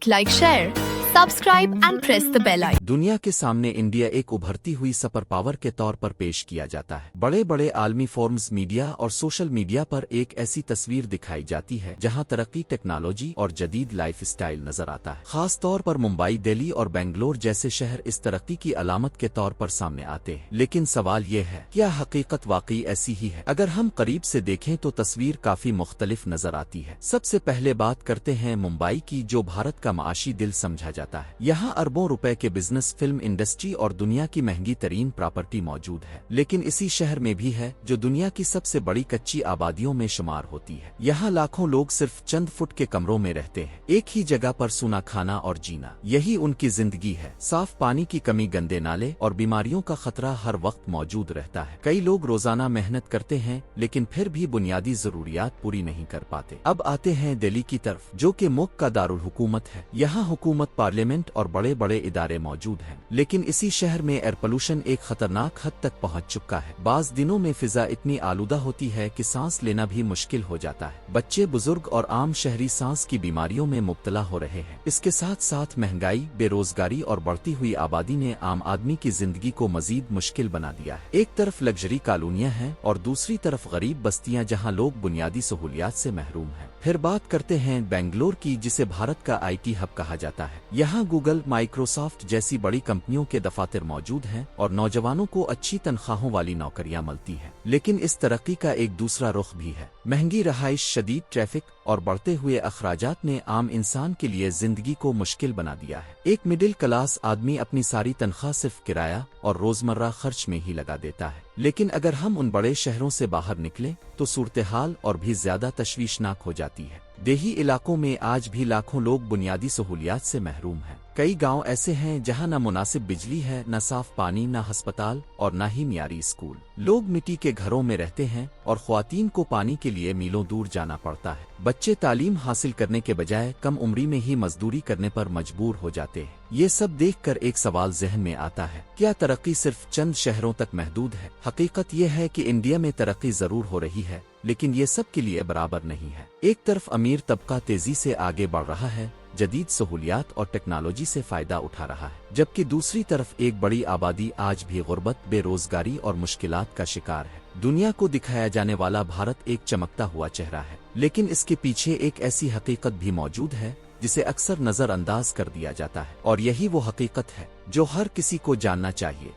like, share, subscribe and press the bell icon. दुनिया के सामने इंडिया एक उभरती हुई सुपर पावर के तौर पर पेश किया जाता है। बड़े बड़े आलमी फोरम्स, मीडिया और सोशल मीडिया पर एक ऐसी तस्वीर दिखाई जाती है जहां तरक्की, टेक्नोलॉजी और जदीद लाइफ स्टाइल नजर आता है। खास तौर पर मुंबई, दिल्ली और बेंगलोर जैसे शहर इस तरक्की की अलामत के तौर पर सामने आते हैं। लेकिन सवाल ये है, क्या हकीकत वाकई ऐसी ही है? अगर हम करीब से देखें तो तस्वीर काफी मुख्तलिफ नजर आती है। सबसे पहले बात करते हैं मुंबई की, जो भारत का माशी दिल समझा जाता है। यहाँ अरबों रुपए के बिजनेस, फिल्म इंडस्ट्री और दुनिया की महंगी तरीन प्रॉपर्टी मौजूद है। लेकिन इसी शहर में भी है जो दुनिया की सबसे बड़ी कच्ची आबादियों में शुमार होती है। यहाँ लाखों लोग सिर्फ चंद फुट के कमरों में रहते हैं, एक ही जगह पर सूना खाना और जीना, यही उनकी जिंदगी है। साफ पानी की कमी, गंदे नाले और बीमारियों का खतरा हर वक्त मौजूद रहता है। कई लोग रोजाना मेहनत करते हैं लेकिन फिर भी बुनियादी जरूरियात पूरी नहीं कर पाते। अब आते हैं दिल्ली की तरफ, जो कि मुल्क का दारुल हुकूमत है। यहाँ हुकूमत, पार्लियामेंट और बड़े बड़े इदारे मौजूद हैं। लेकिन इसी शहर में एयर पोल्यूशन एक खतरनाक हद तक पहुंच चुका है। बाज दिनों में फिजा इतनी आलूदा होती है कि सांस लेना भी मुश्किल हो जाता है। बच्चे, बुजुर्ग और आम शहरी सांस की बीमारियों में मुब्तला हो रहे हैं। इसके साथ साथ महंगाई, बेरोजगारी और बढ़ती हुई आबादी ने आम आदमी की जिंदगी को मजीद मुश्किल बना दिया है। एक तरफ लग्जरी कॉलोनियां हैं और दूसरी तरफ गरीब बस्तियां जहां लोग बुनियादी सहूलियात से महरूम हैं। फिर बात करते हैं बेंगलोर की, जिसे भारत का IT हब कहा जाता है। यहाँ गूगल, माइक्रोसॉफ्ट जैसी बड़ी कंपनियों के दफातर मौजूद हैं और नौजवानों को अच्छी तनख्वाहों वाली नौकरियां मिलती हैं। लेकिन इस तरक्की का एक दूसरा रुख भी है। महंगी रहाइश, शदीद ट्रैफिक और बढ़ते हुए अखराजात ने आम इंसान के लिए जिंदगी को मुश्किल बना दिया है। एक मिडिल क्लास आदमी अपनी सारी तनख्वाह सिर्फ किराया और रोजमर्रा खर्च में ही लगा देता है। लेकिन अगर हम उन बड़े शहरों से बाहर निकलें तो सूरत-ए-हाल और भी ज्यादा तशवीशनाक हो जाती है। देही इलाकों में आज भी लाखों लोग बुनियादी सहूलियात से महरूम हैं। कई गांव ऐसे हैं जहां न मुनासिब बिजली है, न साफ पानी, न अस्पताल और न ही मियारी स्कूल। लोग मिट्टी के घरों में रहते हैं और ख्वातीन को पानी के लिए मीलों दूर जाना पड़ता है। बच्चे तालीम हासिल करने के बजाय कम उम्री में ही मजदूरी करने पर मजबूर हो जाते हैं। ये सब देखकर एक सवाल जहन में आता है, क्या तरक्की सिर्फ चंद शहरों तक महदूद है? हकीकत यह है कि इंडिया में तरक्की जरूर हो रही है, लेकिन ये सब के लिए बराबर नहीं है। एक तरफ अमीर तबका तेजी से आगे बढ़ रहा है, जदीद सहूलियात और टेक्नोलॉजी से फायदा उठा रहा है, जबकि दूसरी तरफ एक बड़ी आबादी आज भी गुर्बत, बेरोजगारी और मुश्किलात का शिकार है। दुनिया को दिखाया जाने वाला भारत एक चमकता हुआ चेहरा है, लेकिन इसके पीछे एक ऐसी हकीकत भी मौजूद है जिसे अक्सर नजरअंदाज कर दिया जाता है, और यही वो हकीकत है जो हर किसी को जानना चाहिए।